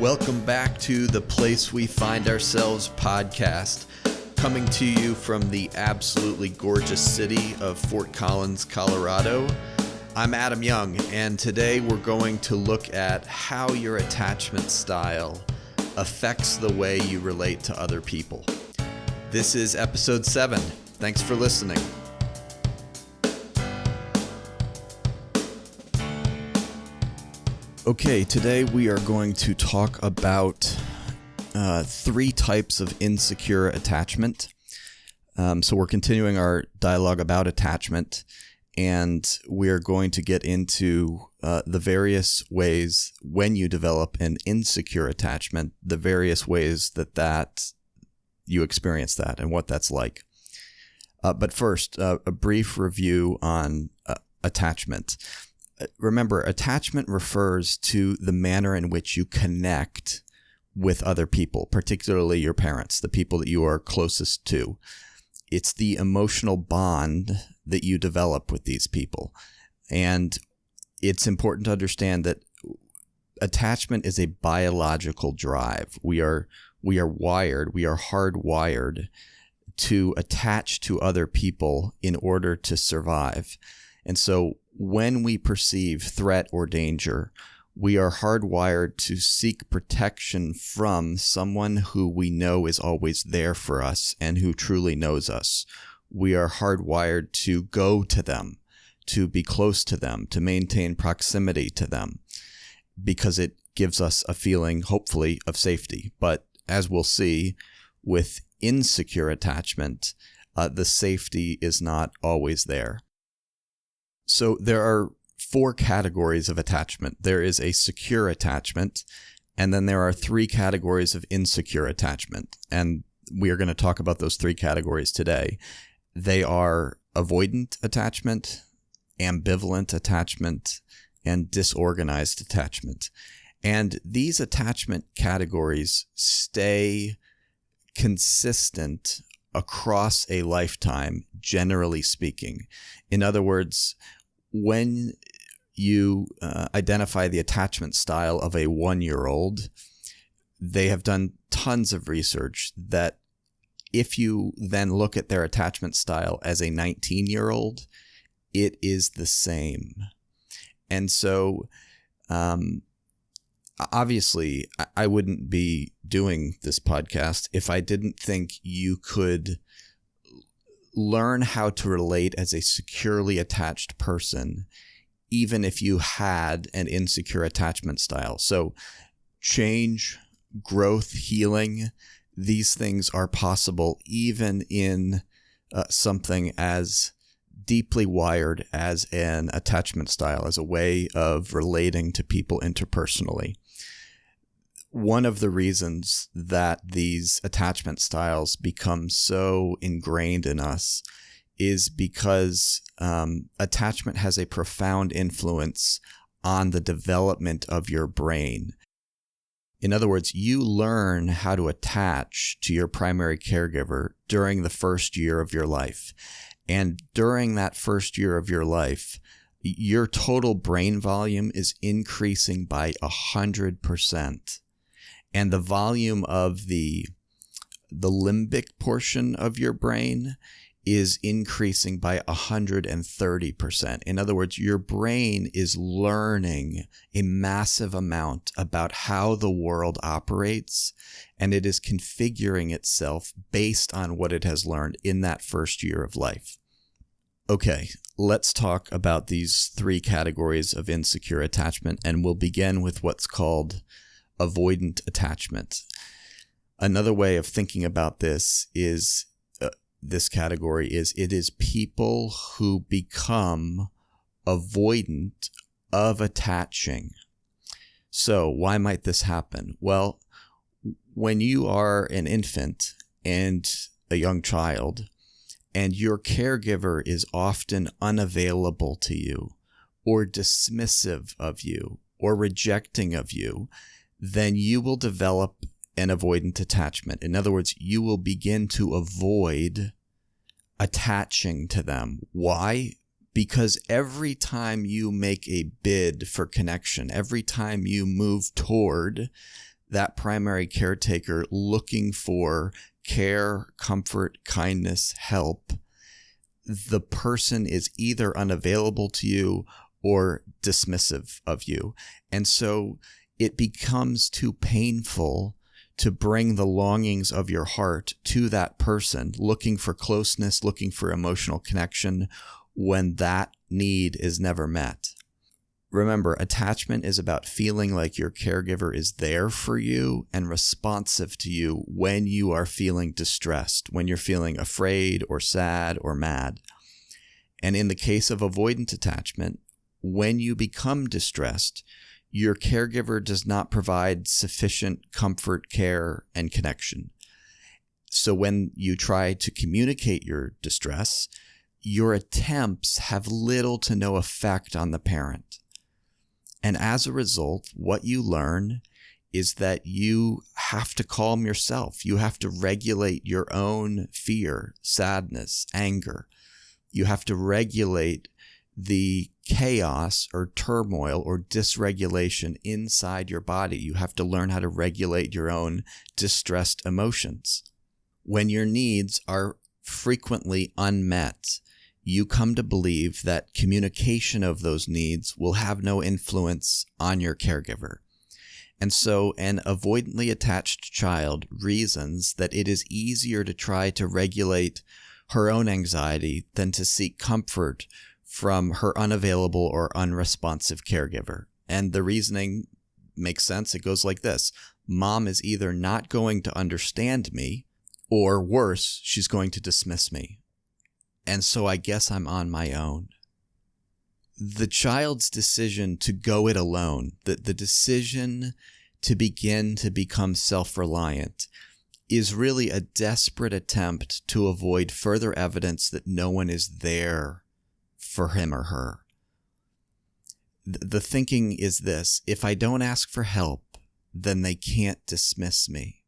Welcome back to the Place We Find Ourselves podcast, coming to you from the absolutely gorgeous city of Fort Collins, Colorado. I'm Adam Young, and today we're going to look at how your attachment style affects the way you relate to other people. This is episode 7. Thanks for listening. Okay, today we are going to talk about 3 types of insecure attachment. So we're continuing our dialogue about attachment, and we're going to get into the various ways when you develop an insecure attachment, the various ways that you experience that and what that's like. But first, a brief review on attachment. Remember, attachment refers to the manner in which you connect with other people, particularly your parents, the people that you are closest to. It's the emotional bond that you develop with these people. And it's important to understand that attachment is a biological drive. We are hardwired to attach to other people in order to survive. And so when we perceive threat or danger, we are hardwired to seek protection from someone who we know is always there for us and who truly knows us. We are hardwired to go to them, to be close to them, to maintain proximity to them, because it gives us a feeling, hopefully, of safety. But as we'll see, with insecure attachment, the safety is not always there. So there are 4 categories of attachment. There is a secure attachment, and then there are 3 categories of insecure attachment. And we are going to talk about those 3 categories today. They are avoidant attachment, ambivalent attachment, and disorganized attachment. And these attachment categories stay consistent across a lifetime, generally speaking. In other words, when you identify the attachment style of a 1-year-old, they have done tons of research that if you then look at their attachment style as a 19-year-old, it is the same. And so, obviously, I wouldn't be doing this podcast if I didn't think you could learn how to relate as a securely attached person, even if you had an insecure attachment style. So change, growth, healing, these things are possible even in something as deeply wired as an attachment style, as a way of relating to people interpersonally. One of the reasons that these attachment styles become so ingrained in us is because attachment has a profound influence on the development of your brain. In other words, you learn how to attach to your primary caregiver during the first year of your life. And during that first year of your life, your total brain volume is increasing by 100%. And the volume of the limbic portion of your brain is increasing by 130%. In other words, your brain is learning a massive amount about how the world operates, and it is configuring itself based on what it has learned in that first year of life. Okay, let's talk about these 3 categories of insecure attachment, and we'll begin with what's called avoidant attachment. Another way of thinking about this is this category is it is people who become avoidant of attaching. So why might this happen? Well, when you are an infant and a young child, and your caregiver is often unavailable to you, or dismissive of you, or rejecting of you, then you will develop an avoidant attachment. In other words, you will begin to avoid attaching to them. Why? Because every time you make a bid for connection, every time you move toward that primary caretaker looking for care, comfort, kindness, help, the person is either unavailable to you or dismissive of you. And so it becomes too painful to bring the longings of your heart to that person, looking for closeness, looking for emotional connection, when that need is never met. Remember, attachment is about feeling like your caregiver is there for you and responsive to you when you are feeling distressed, when you're feeling afraid or sad or mad. And in the case of avoidant attachment, when you become distressed, your caregiver does not provide sufficient comfort, care, and connection. So when you try to communicate your distress, your attempts have little to no effect on the parent. And as a result, what you learn is that you have to calm yourself. You have to regulate your own fear, sadness, anger. You have to regulate the chaos or turmoil or dysregulation inside your body. You have to learn how to regulate your own distressed emotions. When your needs are frequently unmet, you come to believe that communication of those needs will have no influence on your caregiver. And so an avoidantly attached child reasons that it is easier to try to regulate her own anxiety than to seek comfort from her unavailable or unresponsive caregiver. And the reasoning makes sense. It goes like this. Mom is either not going to understand me, or worse, she's going to dismiss me. And so I guess I'm on my own. The child's decision to go it alone, the decision to begin to become self-reliant, is really a desperate attempt to avoid further evidence that no one is there for him or her. The thinking is this: if I don't ask for help, then they can't dismiss me.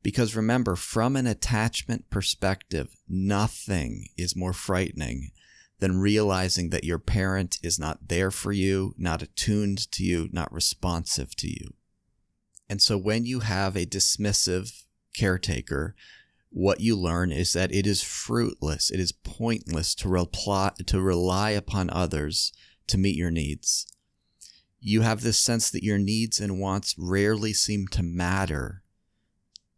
Because remember, from an attachment perspective, nothing is more frightening than realizing that your parent is not there for you, not attuned to you, not responsive to you. And so when you have a dismissive caretaker, what you learn is that it is fruitless, it is pointless to rely upon others to meet your needs. You have this sense that your needs and wants rarely seem to matter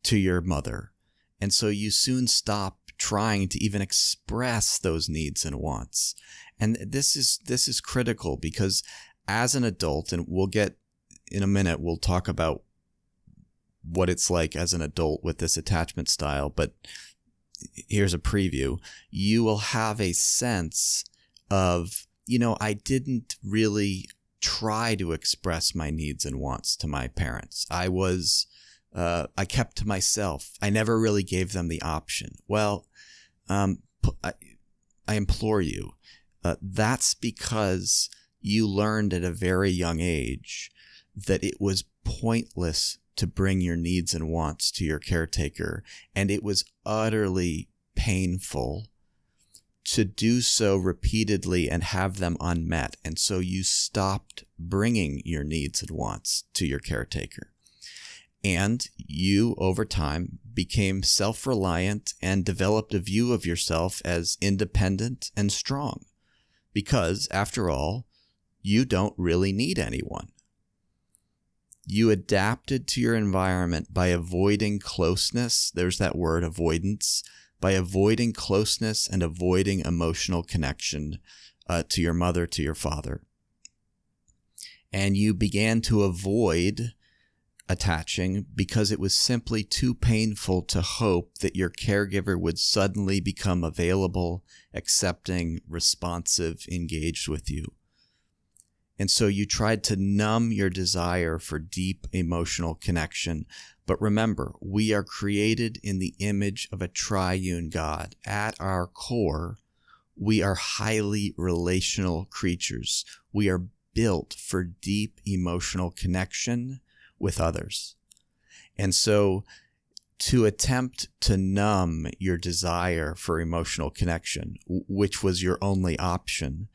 to your mother. And so you soon stop trying to even express those needs and wants. And this is critical, because as an adult, and we'll get in a minute, we'll talk about what it's like as an adult with this attachment style, but here's a preview. You will have a sense of, I didn't really try to express my needs and wants to my parents. I kept to myself. I never really gave them the option. Well, I implore you, that's because you learned at a very young age that it was pointless to bring your needs and wants to your caretaker, and it was utterly painful to do so repeatedly and have them unmet. And so you stopped bringing your needs and wants to your caretaker. And you, over time, became self-reliant and developed a view of yourself as independent and strong. Because, after all, you don't really need anyone. You adapted to your environment by avoiding closeness. There's that word, avoidance. By avoiding closeness and avoiding emotional connection to your mother, to your father. And you began to avoid attaching because it was simply too painful to hope that your caregiver would suddenly become available, accepting, responsive, engaged with you. And so you tried to numb your desire for deep emotional connection. But remember, we are created in the image of a triune God. At our core, we are highly relational creatures. We are built for deep emotional connection with others. And so to attempt to numb your desire for emotional connection, which was your only option,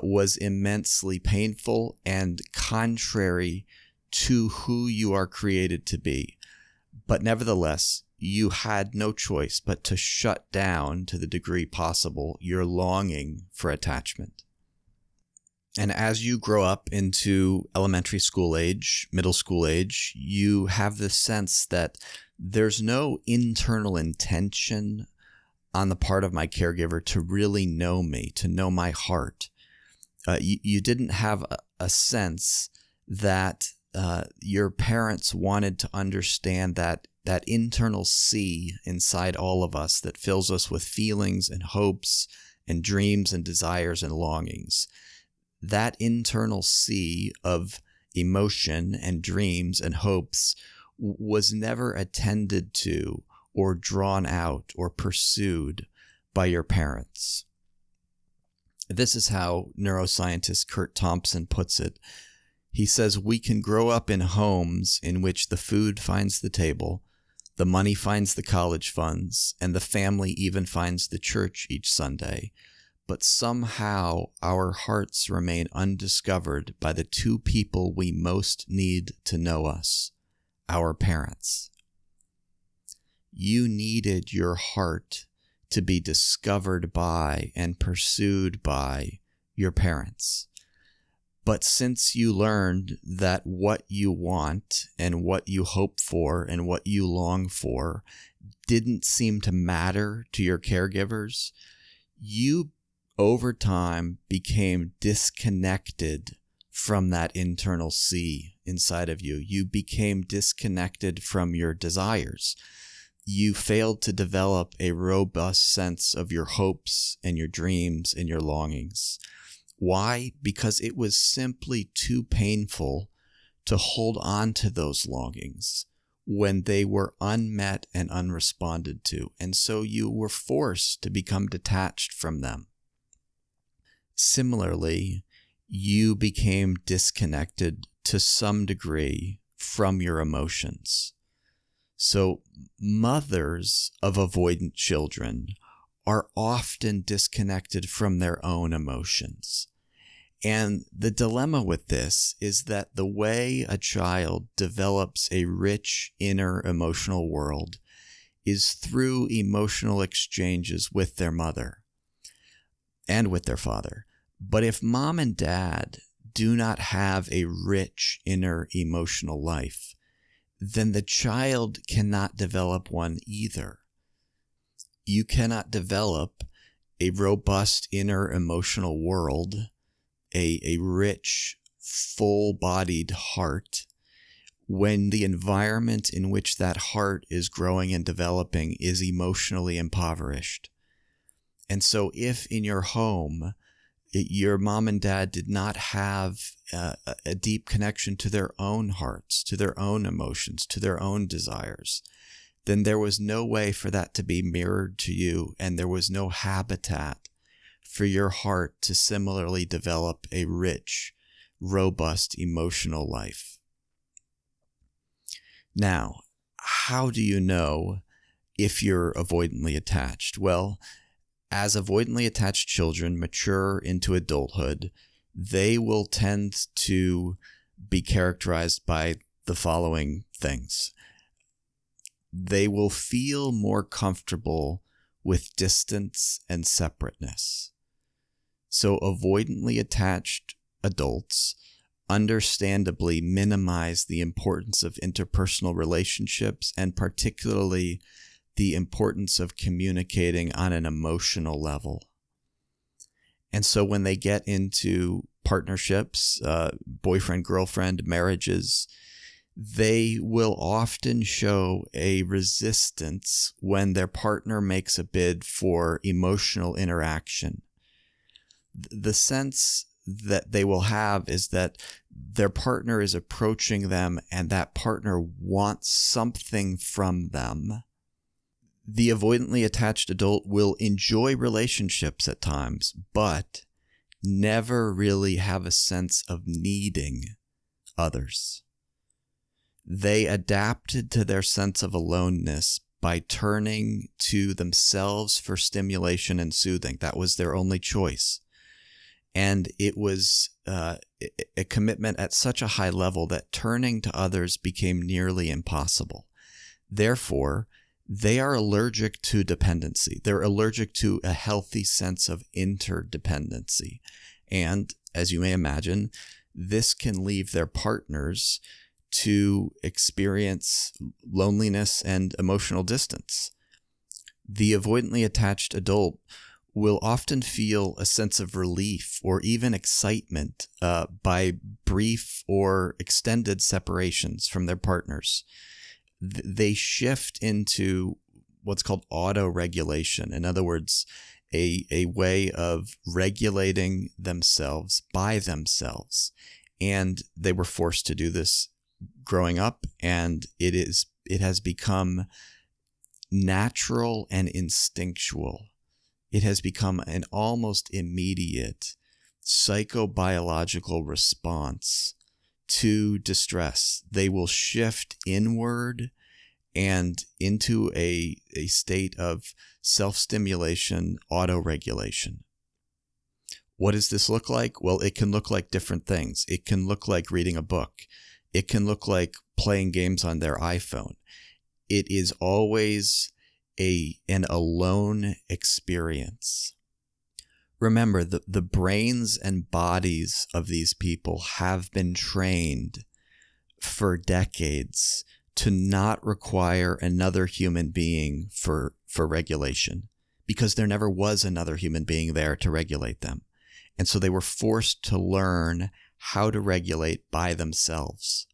was immensely painful and contrary to who you are created to be. But nevertheless, you had no choice but to shut down, to the degree possible, your longing for attachment. And as you grow up into elementary school age, middle school age, you have this sense that there's no internal intention on the part of my caregiver to really know me, to know my heart. You didn't have a sense that your parents wanted to understand that internal sea inside all of us that fills us with feelings and hopes and dreams and desires and longings. That internal sea of emotion and dreams and hopes was never attended to or drawn out or pursued by your parents. This is how neuroscientist Kurt Thompson puts it. He says, we can grow up in homes in which the food finds the table, the money finds the college funds, and the family even finds the church each Sunday. But somehow our hearts remain undiscovered by the two people we most need to know us, our parents. You needed your heart to be discovered by and pursued by your parents. But since you learned that what you want and what you hope for and what you long for didn't seem to matter to your caregivers, you over time became disconnected from that internal sea inside of you. You became disconnected from your desires. You failed to develop a robust sense of your hopes and your dreams and your longings. Why? Because it was simply too painful to hold on to those longings when they were unmet and unresponded to. And so you were forced to become detached from them. Similarly, you became disconnected to some degree from your emotions. So mothers of avoidant children are often disconnected from their own emotions. And the dilemma with this is that the way a child develops a rich inner emotional world is through emotional exchanges with their mother and with their father. But if mom and dad do not have a rich inner emotional life, then the child cannot develop one either. You cannot develop a robust inner emotional world, a rich, full-bodied heart, when the environment in which that heart is growing and developing is emotionally impoverished. And so if in your home, your mom and dad did not have a deep connection to their own hearts, to their own emotions, to their own desires, then there was no way for that to be mirrored to you, and there was no habitat for your heart to similarly develop a rich, robust emotional life. Now, how do you know if you're avoidantly attached? Well, as avoidantly attached children mature into adulthood, they will tend to be characterized by the following things. They will feel more comfortable with distance and separateness. So avoidantly attached adults understandably minimize the importance of interpersonal relationships, and particularly the importance of communicating on an emotional level. And so when they get into partnerships, boyfriend-girlfriend marriages, they will often show a resistance when their partner makes a bid for emotional interaction. The sense that they will have is that their partner is approaching them and that partner wants something from them. The avoidantly attached adult will enjoy relationships at times, but never really have a sense of needing others. They adapted to their sense of aloneness by turning to themselves for stimulation and soothing. That was their only choice. And it was a commitment at such a high level that turning to others became nearly impossible. Therefore, they are allergic to dependency. They're allergic to a healthy sense of interdependency. And as you may imagine, this can leave their partners to experience loneliness and emotional distance. The avoidantly attached adult will often feel a sense of relief or even excitement by brief or extended separations from their partners. They shift into what's called auto-regulation. In other words, a way of regulating themselves by themselves. And they were forced to do this growing up, and it has become natural and instinctual. It has become an almost immediate psychobiological response to distress. They will shift inward and into a state of self-stimulation, auto-regulation. What does this look like? Well, it can look like different things. It can look like reading a book. It can look like playing games on their iPhone. It is always an alone experience. Remember, the brains and bodies of these people have been trained for decades to not require another human being for regulation, because there never was another human being there to regulate them. And so they were forced to learn how to regulate by themselves.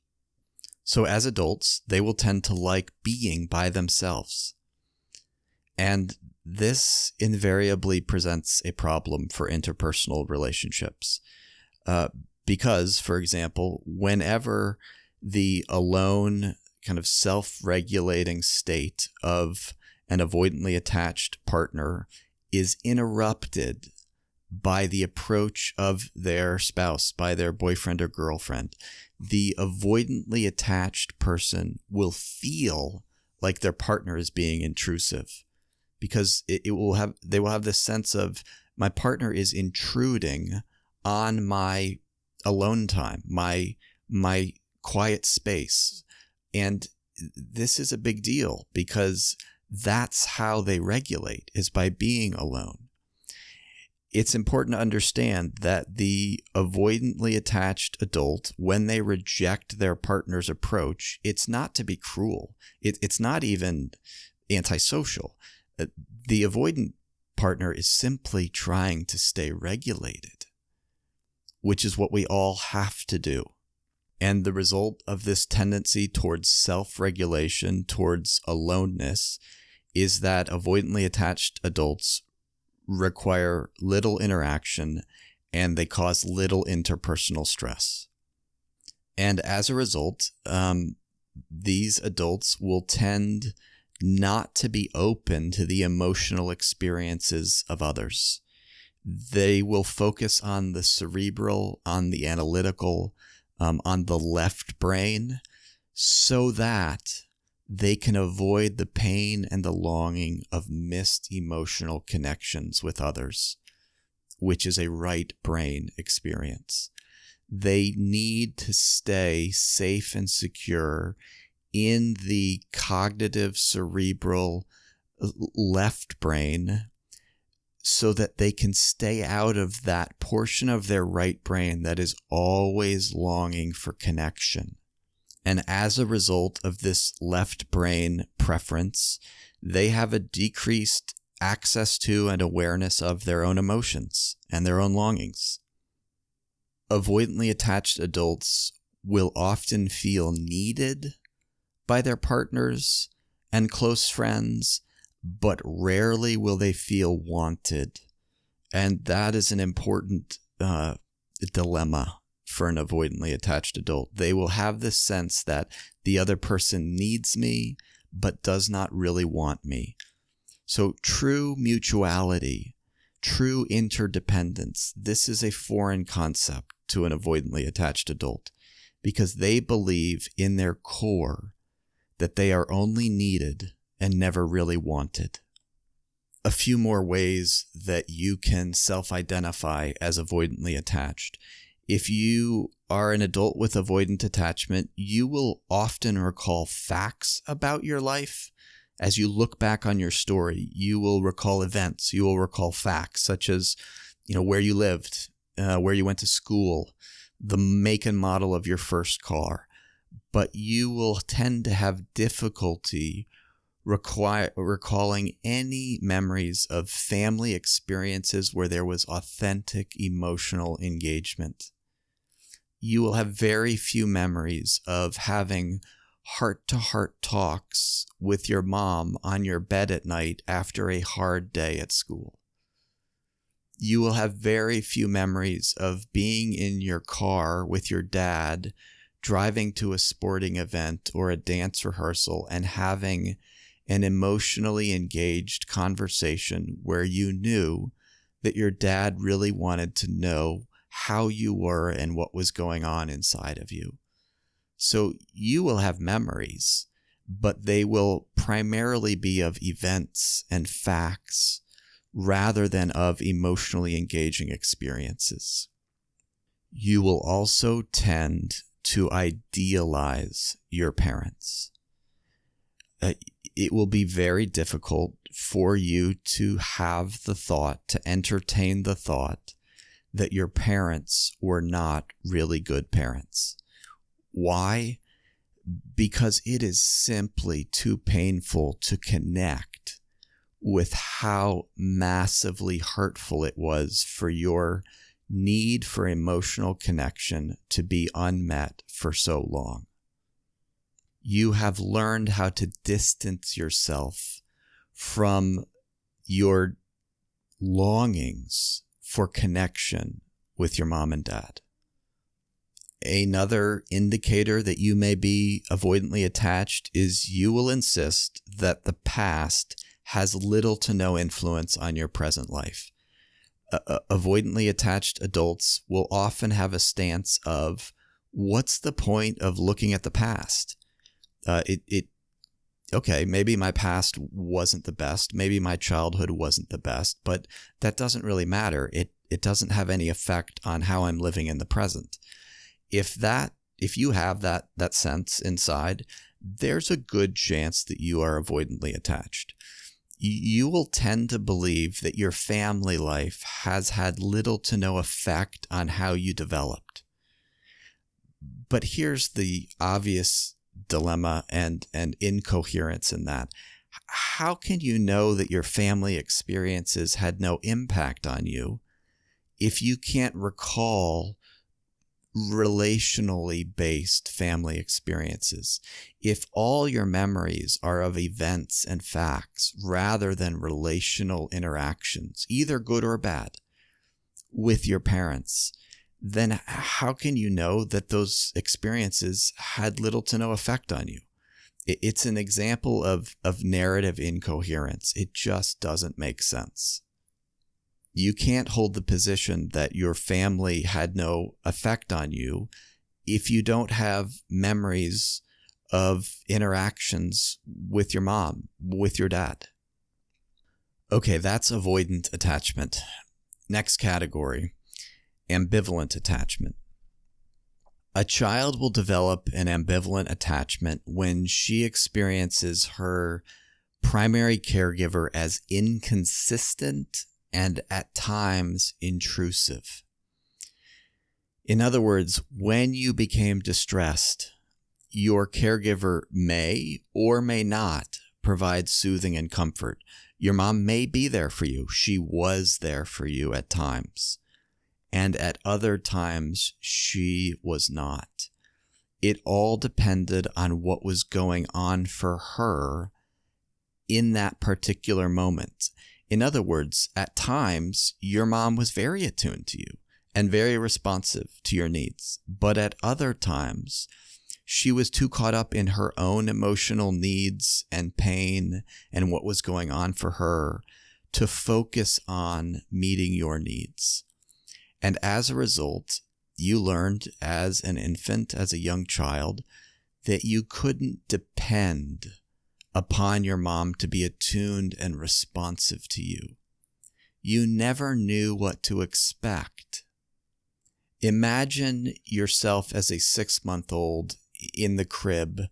So as adults, they will tend to like being by themselves. And this invariably presents a problem for interpersonal relationships. Because, for example, whenever the alone kind of self-regulating state of an avoidantly attached partner is interrupted by the approach of their spouse, by their boyfriend or girlfriend, the avoidantly attached person will feel like their partner is being intrusive, because they will have this sense of, my partner is intruding on my alone time, my quiet space. And this is a big deal, because that's how they regulate, is by being alone. It's important to understand that the avoidantly attached adult, when they reject their partner's approach, it's not to be cruel. It's not even antisocial. The avoidant partner is simply trying to stay regulated, which is what we all have to do. And the result of this tendency towards self-regulation, towards aloneness, is that avoidantly attached adults require little interaction, and they cause little interpersonal stress. And as a result, these adults will tend not to be open to the emotional experiences of others. They will focus on the cerebral, on the analytical, on the left brain, so that they can avoid the pain and the longing of missed emotional connections with others, which is a right brain experience. They need to stay safe and secure in the cognitive, cerebral left brain, so that they can stay out of that portion of their right brain that is always longing for connection. And as a result of this left brain preference, they have a decreased access to and awareness of their own emotions and their own longings. Avoidantly attached adults will often feel needed by their partners and close friends, but rarely will they feel wanted. And that is an important dilemma for an avoidantly attached adult. They will have this sense that the other person needs me, but does not really want me. So true mutuality, true interdependence, this is a foreign concept to an avoidantly attached adult, because they believe in their core that they are only needed and never really wanted. a few more ways that you can self-identify as avoidantly attached. If you are an adult with avoidant attachment, you will often recall facts about your life. As you look back on your story, you will recall events, you will recall facts such as, where you lived, where you went to school, the make and model of your first car. But you will tend to have difficulty recalling any memories of family experiences where there was authentic emotional engagement. You will have very few memories of having heart-to-heart talks with your mom on your bed at night after a hard day at school. You will have very few memories of being in your car with your dad, driving to a sporting event or a dance rehearsal and having an emotionally engaged conversation where you knew that your dad really wanted to know how you were and what was going on inside of you. So you will have memories, but they will primarily be of events and facts rather than of emotionally engaging experiences. You will also tend to idealize your parents. It will be very difficult for you to have the thought, to entertain the thought that your parents were not really good parents. Why? Because it is simply too painful to connect with how massively hurtful it was for your need for emotional connection to be unmet for so long. You have learned how to distance yourself from your longings for connection with your mom and dad. Another indicator that you may be avoidantly attached is you will insist that the past has little to no influence on your present life. Avoidantly attached adults will often have a stance of, what's the point of looking at the past? Okay, maybe my past wasn't the best. Maybe my childhood wasn't the best, but that doesn't really matter. It doesn't have any effect on how I'm living in the present. If you have that sense inside, there's a good chance that you are avoidantly attached. You will tend to believe that your family life has had little to no effect on how you developed. But here's the obvious dilemma and incoherence in that. How can you know that your family experiences had no impact on you if you can't recall relationally based family experiences? If all your memories are of events and facts rather than relational interactions, either good or bad, with your parents, then how can you know that those experiences had little to no effect on you? It's an example of narrative incoherence. It just doesn't make sense. You can't hold the position that your family had no effect on you if you don't have memories of interactions with your mom, with your dad. Okay, that's avoidant attachment. Next category, ambivalent attachment. A child will develop an ambivalent attachment when she experiences her primary caregiver as inconsistent and at times intrusive. In other words, when you became distressed, your caregiver may or may not provide soothing and comfort. Your mom may be there for you. She was there for you at times. And at other times, she was not. It all depended on what was going on for her in that particular moment. In other words, at times, your mom was very attuned to you and very responsive to your needs. But at other times, she was too caught up in her own emotional needs and pain and what was going on for her to focus on meeting your needs. And as a result, you learned as an infant, as a young child, that you couldn't depend upon your mom to be attuned and responsive to you. You never knew what to expect. Imagine yourself as a 6-month-old in the crib,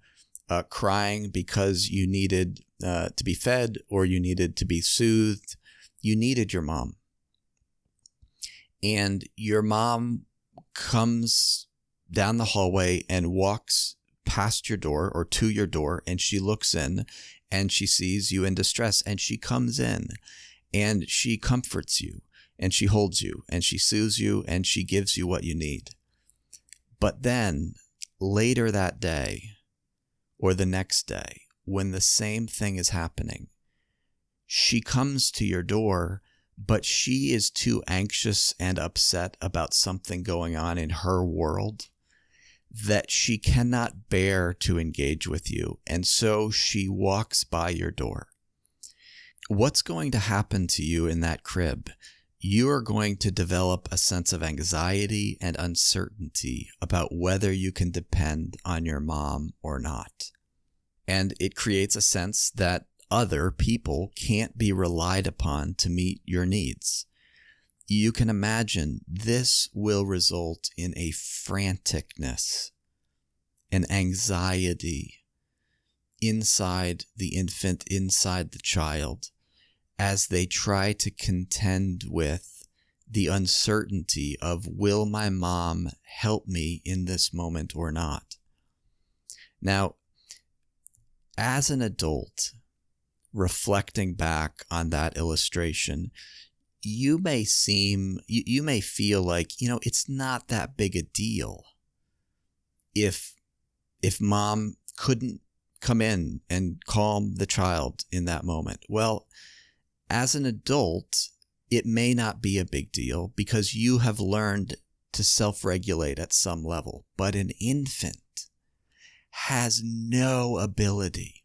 crying because you needed to be fed or you needed to be soothed. You needed your mom. And your mom comes down the hallway and walks past your door or to your door, and she looks in and she sees you in distress, and she comes in and she comforts you and she holds you and she soothes you and she gives you what you need. But then later that day or the next day, when the same thing is happening, she comes to your door, but she is too anxious and upset about something going on in her world that she cannot bear to engage with you. And so she walks by your door. What's going to happen to you in that crib? You are going to develop a sense of anxiety and uncertainty about whether you can depend on your mom or not. And it creates a sense that other people can't be relied upon to meet your needs. You can imagine this will result in a franticness, an anxiety inside the infant, inside the child, as they try to contend with the uncertainty of, will my mom help me in this moment or not? Now, as an adult, reflecting back on that illustration, you may feel like, it's not that big a deal if mom couldn't come in and calm the child in that moment. Well, as an adult, it may not be a big deal because you have learned to self-regulate at some level, but an infant has no ability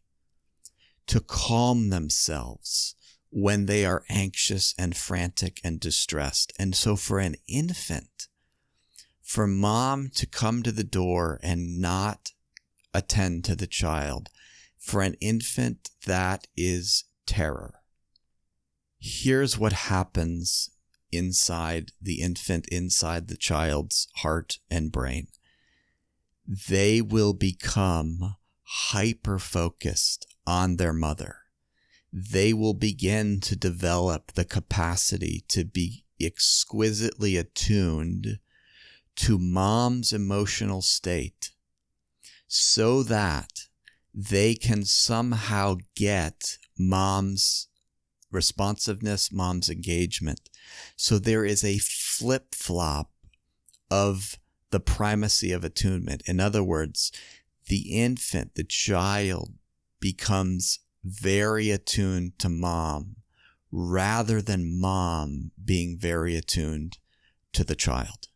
to calm themselves when they are anxious and frantic and distressed. And so for an infant, for mom to come to the door and not attend to the child, for an infant, that is terror. Here's what happens inside the infant, inside the child's heart and brain. They will become hyper-focused on their mother. They will begin to develop the capacity to be exquisitely attuned to mom's emotional state so that they can somehow get mom's responsiveness, mom's engagement. So there is a flip-flop of the primacy of attunement. In other words, the infant, the child, becomes very attuned to mom rather than mom being very attuned to the child.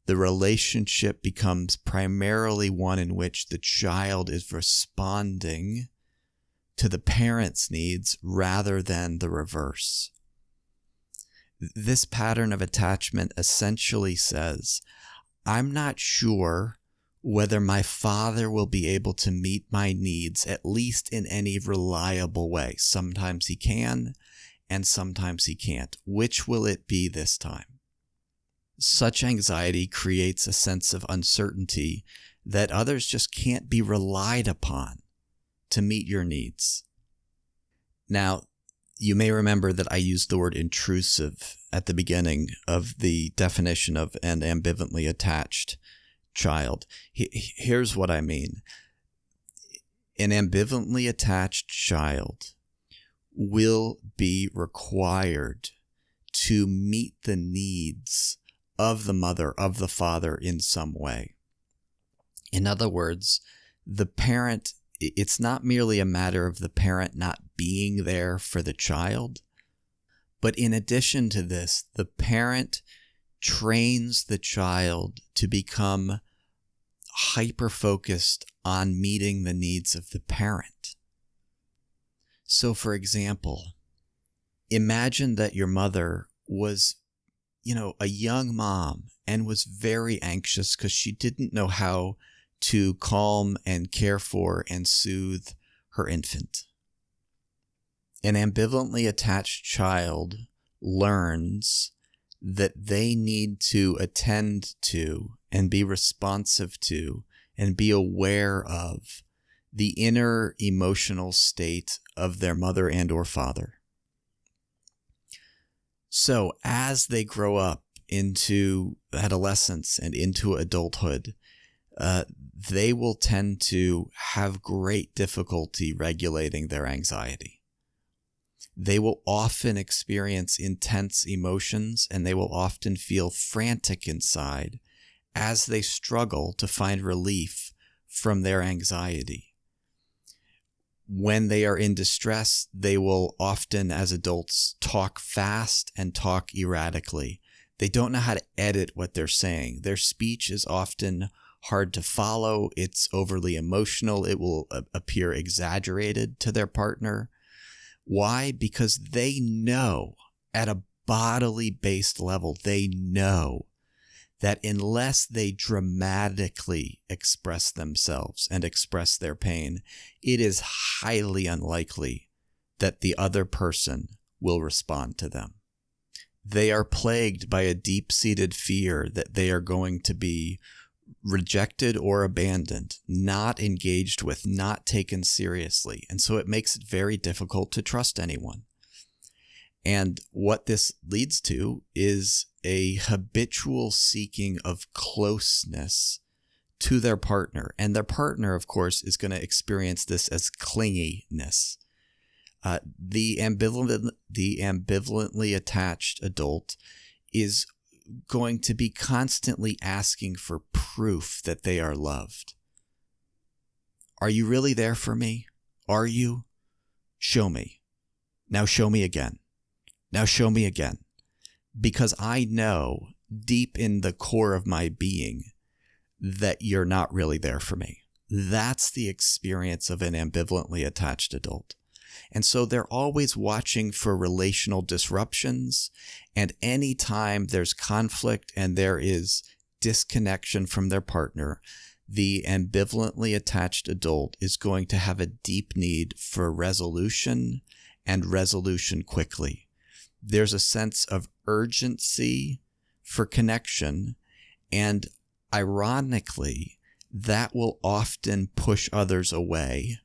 The relationship becomes primarily one in which the child is responding to the parent's needs rather than the reverse. This pattern of attachment essentially says, I'm not sure whether my father will be able to meet my needs, at least in any reliable way. Sometimes he can, and sometimes he can't. Which will it be this time? Such anxiety creates a sense of uncertainty that others just can't be relied upon to meet your needs. Now, you may remember that I used the word intrusive at the beginning of the definition of an ambivalently attached child. Here's what I mean. An ambivalently attached child will be required to meet the needs of the mother, of the father in some way. In other words, the parent, it's not merely a matter of the parent not being there for the child, but in addition to this, the parent trains the child to become hyper-focused on meeting the needs of the parent. So, for example, imagine that your mother was, a young mom and was very anxious because she didn't know how to calm and care for and soothe her infant. An ambivalently attached child learns that they need to attend to and be responsive to and be aware of the inner emotional state of their mother and or father. So as they grow up into adolescence and into adulthood, they will tend to have great difficulty regulating their anxiety. They will often experience intense emotions, and they will often feel frantic inside as they struggle to find relief from their anxiety. When they are in distress, they will often, as adults, talk fast and talk erratically. They don't know how to edit what they're saying. Their speech is often hard to follow. It's overly emotional. It will appear exaggerated to their partner. Why? Because they know at a bodily based level, they know that unless they dramatically express themselves and express their pain, it is highly unlikely that the other person will respond to them. They are plagued by a deep-seated fear that they are going to be rejected or abandoned, not engaged with, not taken seriously. And so it makes it very difficult to trust anyone. And what this leads to is a habitual seeking of closeness to their partner. And their partner, of course, is going to experience this as clinginess. The ambivalently attached adult is going to be constantly asking for proof that they are loved. Are you really there for me? Are you? Show me. Now show me again. Now show me again. Because I know deep in the core of my being that you're not really there for me. That's the experience of an ambivalently attached adult. And so they're always watching for relational disruptions, and anytime there's conflict and there is disconnection from their partner, the ambivalently attached adult is going to have a deep need for resolution and resolution quickly. There's a sense of urgency for connection, and ironically, that will often push others away.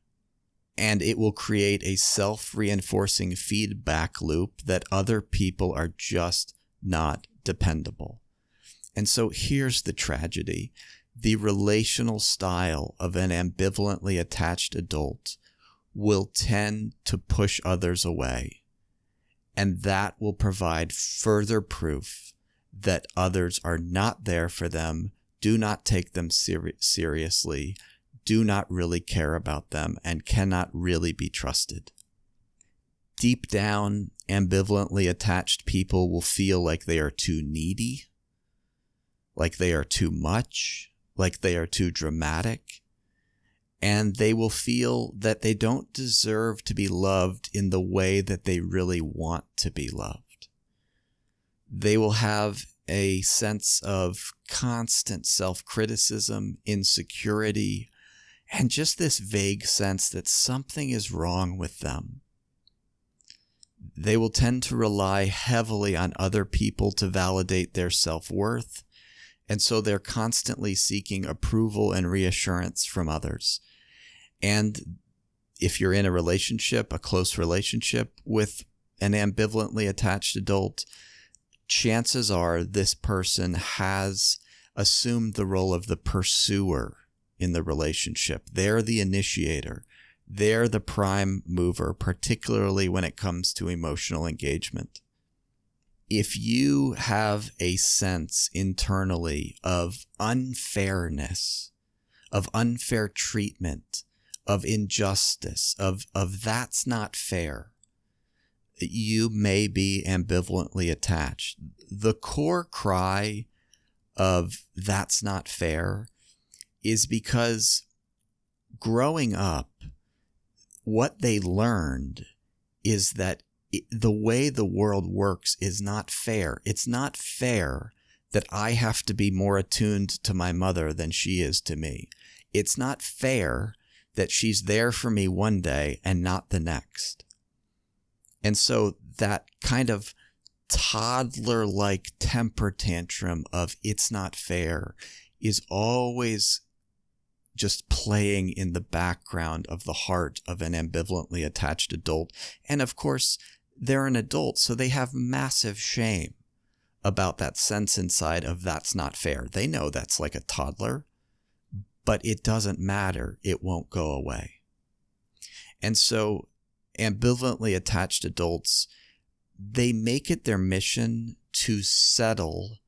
And it will create a self-reinforcing feedback loop that other people are just not dependable. And so here's the tragedy. The relational style of an ambivalently attached adult will tend to push others away. And that will provide further proof that others are not there for them, do not take them seriously, do not really care about them, and cannot really be trusted. Deep down, ambivalently attached people will feel like they are too needy, like they are too much, like they are too dramatic, and they will feel that they don't deserve to be loved in the way that they really want to be loved. They will have a sense of constant self-criticism, insecurity, and just this vague sense that something is wrong with them. They will tend to rely heavily on other people to validate their self-worth, and so they're constantly seeking approval and reassurance from others. And if you're in a relationship, a close relationship with an ambivalently attached adult, chances are this person has assumed the role of the pursuer in the relationship. They're the initiator. They're the prime mover, particularly when it comes to emotional engagement. If you have a sense internally of unfairness, of unfair treatment, of injustice, of that's not fair, you may be ambivalently attached. The core cry of that's not fair is because growing up, what they learned is that the way the world works is not fair. It's not fair that I have to be more attuned to my mother than she is to me. It's not fair that she's there for me one day and not the next. And so that kind of toddler-like temper tantrum of it's not fair is always just playing in the background of the heart of an ambivalently attached adult. And of course, they're an adult, so they have massive shame about that sense inside of that's not fair. They know that's like a toddler, but it doesn't matter. It won't go away. And so ambivalently attached adults, they make it their mission to settle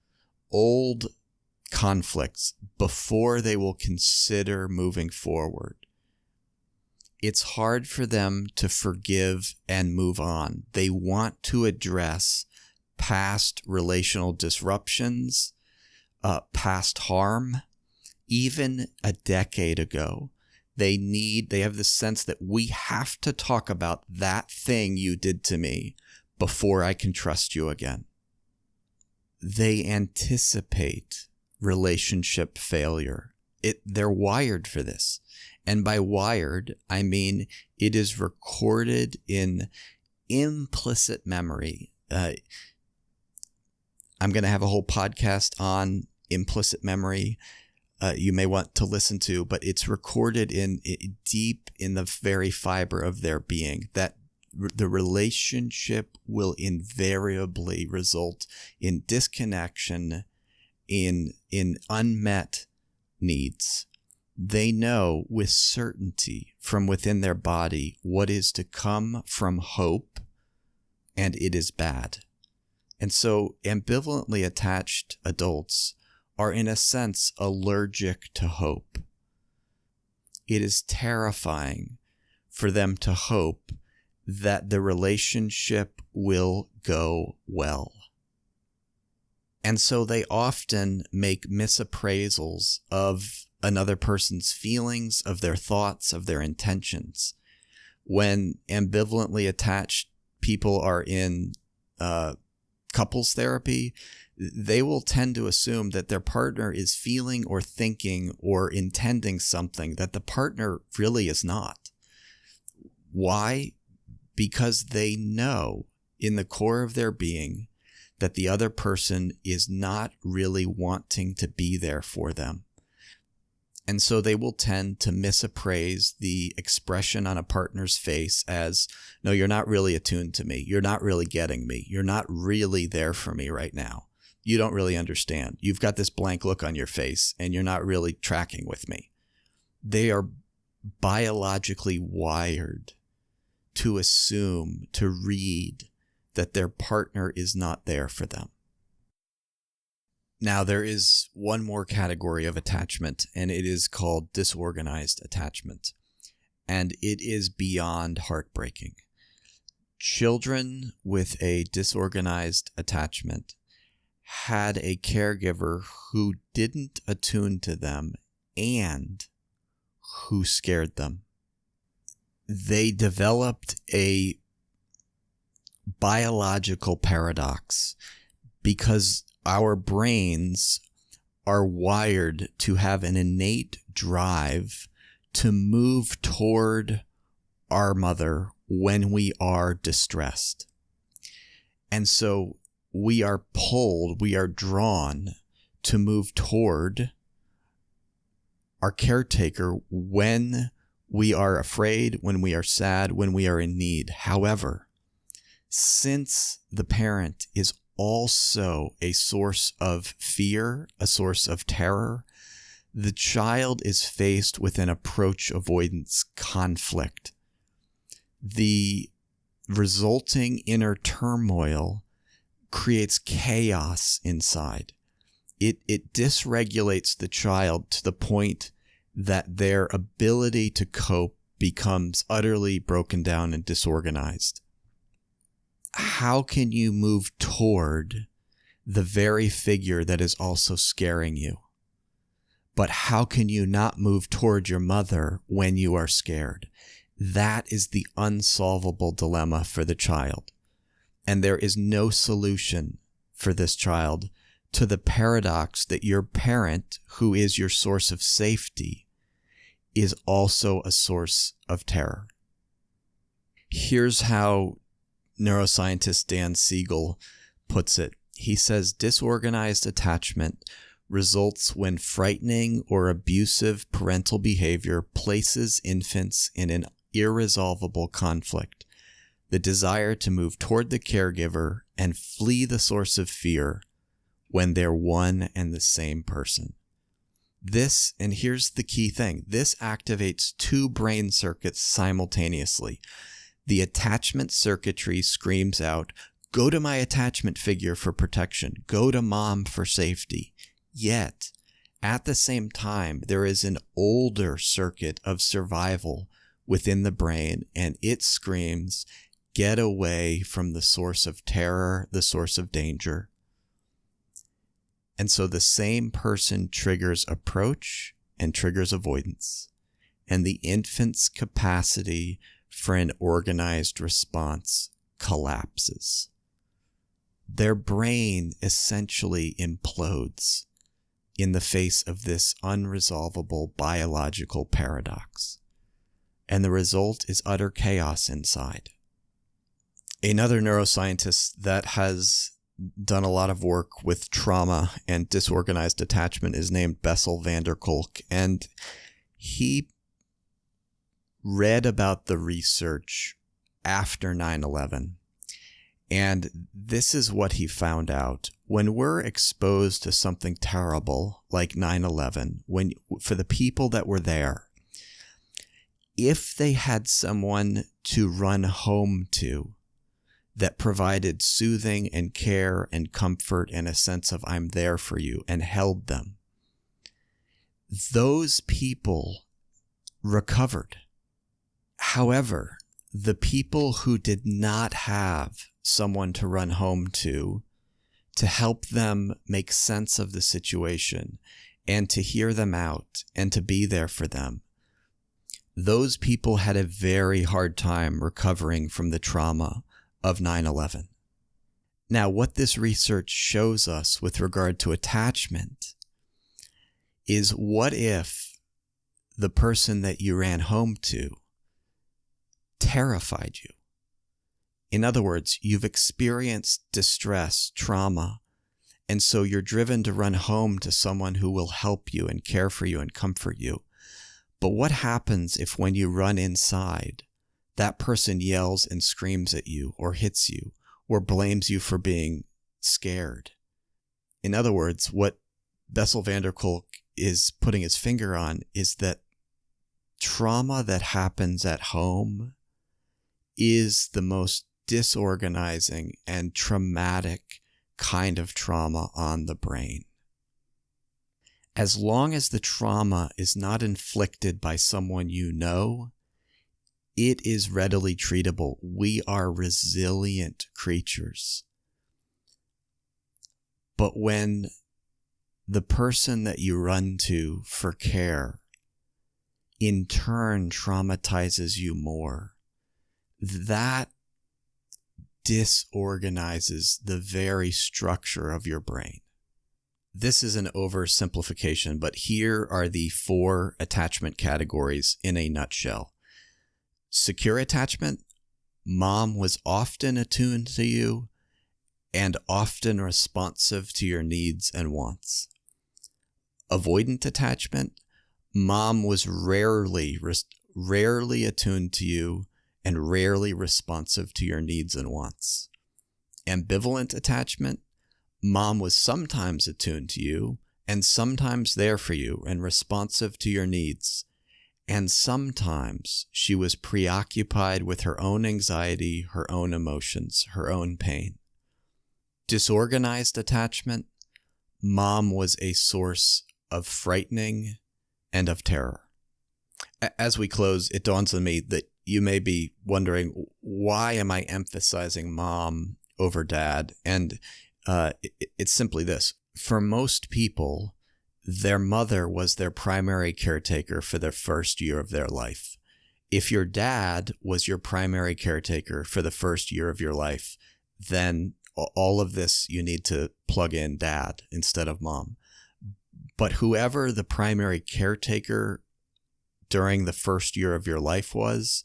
old conflicts before they will consider moving forward. It's hard for them to forgive and move on. They want to address past relational disruptions, past harm, even a decade ago. They have the sense that we have to talk about that thing you did to me before I can trust you again. They anticipate relationship failure. They're wired for this. And by wired, I mean it is recorded in implicit memory. I'm going to have a whole podcast on implicit memory you may want to listen to, but it's recorded in deep in the very fiber of their being that the relationship will invariably result in disconnection, in unmet needs. They know with certainty from within their body what is to come from hope, and it is bad. And so ambivalently attached adults are in a sense allergic to hope. It is terrifying for them to hope that the relationship will go well. And so they often make misappraisals of another person's feelings, of their thoughts, of their intentions. When ambivalently attached people are in couples therapy, they will tend to assume that their partner is feeling or thinking or intending something that the partner really is not. Why? Because they know in the core of their being that the other person is not really wanting to be there for them. And so they will tend to misappraise the expression on a partner's face as, no, you're not really attuned to me. You're not really getting me. You're not really there for me right now. You don't really understand. You've got this blank look on your face and you're not really tracking with me. They are biologically wired to assume, to read that their partner is not there for them. Now, there is one more category of attachment, and it is called disorganized attachment. And it is beyond heartbreaking. Children with a disorganized attachment had a caregiver who didn't attune to them and who scared them. They developed a biological paradox because our brains are wired to have an innate drive to move toward our mother when we are distressed. And so we are pulled, we are drawn to move toward our caretaker when we are afraid, when we are sad, when we are in need. However, since the parent is also a source of fear, a source of terror, the child is faced with an approach avoidance conflict. The resulting inner turmoil creates chaos inside. It dysregulates the child to the point that their ability to cope becomes utterly broken down and disorganized. How can you move toward the very figure that is also scaring you? But how can you not move toward your mother when you are scared? That is the unsolvable dilemma for the child. And there is no solution for this child to the paradox that your parent, who is your source of safety, is also a source of terror. Here's how neuroscientist Dan Siegel puts it. He says, disorganized attachment results when frightening or abusive parental behavior places infants in an irresolvable conflict. The desire to move toward the caregiver and flee the source of fear when they're one and the same person. This, and here's the key thing, this activates two brain circuits simultaneously. The attachment circuitry screams out, go to my attachment figure for protection, go to mom for safety. Yet, at the same time, there is an older circuit of survival within the brain, and it screams, get away from the source of terror, the source of danger. And so the same person triggers approach and triggers avoidance, and the infant's capacity for an organized response collapses. Their brain essentially implodes in the face of this unresolvable biological paradox, and the result is utter chaos inside. Another neuroscientist that has done a lot of work with trauma and disorganized attachment is named Bessel van der Kolk, and he read about the research after 9/11. And this is what he found out. When we're exposed to something terrible like 9/11, for the people that were there, if they had someone to run home to that provided soothing and care and comfort and a sense of I'm there for you and held them, those people recovered. However, the people who did not have someone to run home to help them make sense of the situation and to hear them out and to be there for them, those people had a very hard time recovering from the trauma of 9/11. Now, what this research shows us with regard to attachment is, what if the person that you ran home to terrified you? In other words, you've experienced distress, trauma, and so you're driven to run home to someone who will help you and care for you and comfort you. But what happens if when you run inside, that person yells and screams at you or hits you or blames you for being scared? In other words, what Bessel van der Kolk is putting his finger on is that trauma that happens at home is the most disorganizing and traumatic kind of trauma on the brain. As long as the trauma is not inflicted by someone you know, it is readily treatable. We are resilient creatures. But when the person that you run to for care in turn traumatizes you more, that disorganizes the very structure of your brain. This is an oversimplification, but here are the 4 attachment categories in a nutshell. Secure attachment: mom was often attuned to you and often responsive to your needs and wants. Avoidant attachment: mom was rarely attuned to you and rarely responsive to your needs and wants. Ambivalent attachment: mom was sometimes attuned to you and sometimes there for you and responsive to your needs, and sometimes she was preoccupied with her own anxiety, her own emotions, her own pain. Disorganized attachment: mom was a source of frightening and of terror. As we close, it dawns on me that you may be wondering, why am I emphasizing mom over dad? And it's simply this. For most people, their mother was their primary caretaker for the first year of their life. If your dad was your primary caretaker for the first year of your life, then all of this you need to plug in dad instead of mom. But whoever the primary caretaker during the first year of your life was,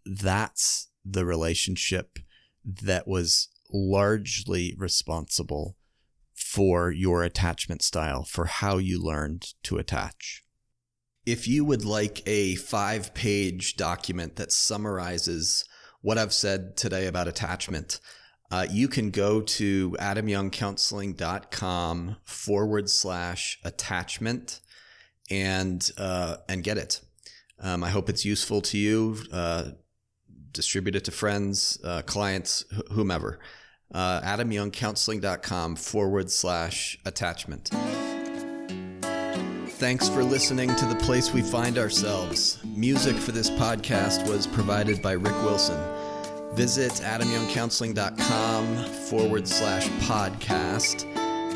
that's the relationship that was largely responsible for your attachment style, for how you learned to attach. If you would like a 5-page document that summarizes what I've said today about attachment, you can go to adamyoungcounseling.com/attachment and get it. I hope it's useful to you. Distribute it to friends, clients, whomever. adamyoungcounseling.com/attachment. Thanks for listening to The Place We Find Ourselves. Music for this podcast was provided by Rick Wilson. Visit adamyoungcounseling.com/podcast,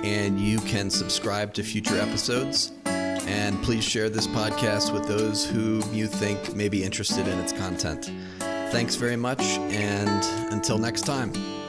and you can subscribe to future episodes. And please share this podcast with those who you think may be interested in its content. Thanks very much, and until next time.